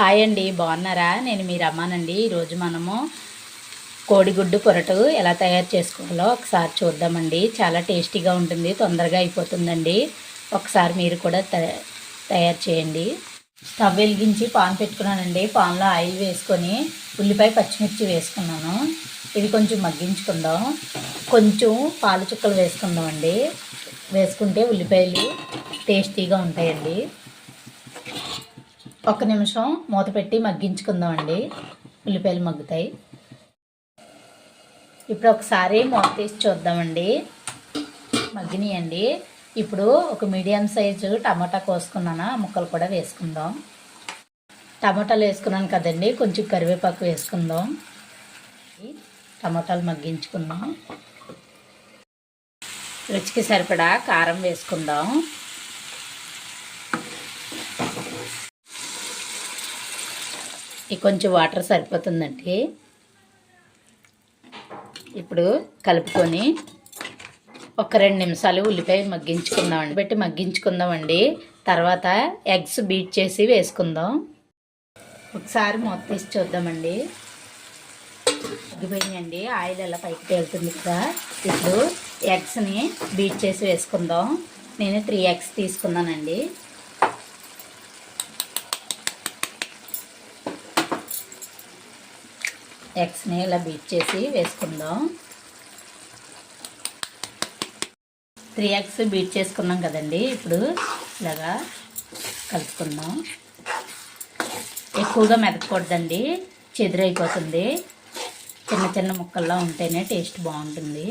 Hi అండి, బాగున్నారా? నేను మీ రమ్మానండి. ఈరోజు మనము కోడిగుడ్డు పొరటు ఎలా తయారు చేసుకోవాలో ఒకసారి చూద్దామండి. చాలా టేస్టీగా ఉంటుంది, తొందరగా అయిపోతుందండి. ఒకసారి మీరు కూడా తయారు చేయండి. స్టవ్ వెలిగించి పాన్ పెట్టుకున్నానండి. పాన్లో ఆయిల్ వేసుకొని ఉల్లిపాయ పచ్చిమిర్చి వేసుకున్నాను. ఇవి కొంచెం మగ్గించుకుందాం. కొంచెం పాలు చుక్కలు వేసుకుందామండి. వేసుకుంటే ఉల్లిపాయలు టేస్టీగా ఉంటాయండి. ఒక్క నిమిషం మూత పెట్టి మగ్గించుకుందామండి. ఉల్లిపాయలు మగ్గుతాయి. ఇప్పుడు ఒకసారి మూత తీసి చూద్దామండి. మగ్గినాయండి. ఇప్పుడు ఒక మీడియం సైజు టమాటా కోసుకున్నాను, ముక్కలు కూడా వేసుకుందాం. టమాటాలు వేసుకున్నాను కదండి, కొంచెం కరివేపాకు వేసుకుందాం. టమాటాలు మగ్గించుకుందాం. రుచికి సరిపడా కారం వేసుకుందాం. కొంచెం వాటర్ సరిపోతుందండి. ఇప్పుడు కలుపుకొని ఒక 2 నిమిషాలు ఉల్లిపాయ మగ్గించుకుందామండి. తర్వాత ఎగ్స్ బీట్ చేసి వేసుకుందాం. ఒకసారి మూత తీసి చూద్దామండి. మగ్గిపోయినాయండి. ఆయిల్ ఎలా పైకి తేలుతుంది కదా. ఇప్పుడు ఎగ్స్ని బీట్ చేసి వేసుకుందాం. నేను 3 ఎగ్స్ తీసుకున్నానండి. ఎగ్స్ని ఇలా బీట్ చేసి వేసుకుందాం. 3 ఎగ్స్ బీట్ చేసుకున్నాం కదండి. ఇప్పుడు ఇలాగా కలుపుకుందాం. ఎక్కువగా మెదకూడదండి, చెదిరైపోతుంది. చిన్న చిన్న ముక్కల్లో ఉంటేనే టేస్ట్ బాగుంటుంది.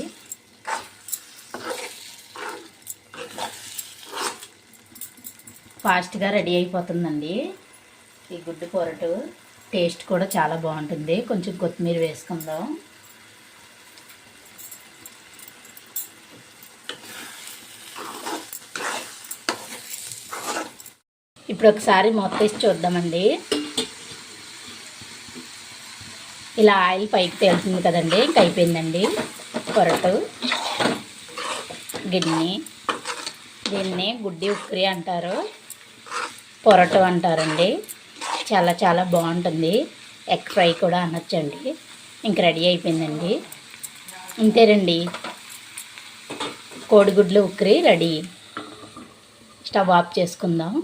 ఫాస్ట్గా రెడీ అయిపోతుందండి ఈ గుడ్డు పొరటు. టేస్ట్ కూడా చాలా బాగుంటుంది. కొంచెం కొత్తిమీర వేసుకుందాం. ఇప్పుడు ఒకసారి మూత తీసి చూద్దామండి. ఇలా ఆయిల్ పైకి తేలుతుంది కదండి. ఇంక అయిపోయిందండి పొరటు. దీన్ని గుడ్డి ఉక్కిరి అంటారు, పొరటు అంటారండి. చాలా చాలా బాగుంటుంది. ఎగ్ ఫ్రై కూడా అనొచ్చండి. ఇంక రెడీ అయిపోయిందండి. ఇంతేనండి, కోడిగుడ్లు ఉక్కిరి రెడీ. స్టవ్ ఆఫ్ చేసుకుందాం.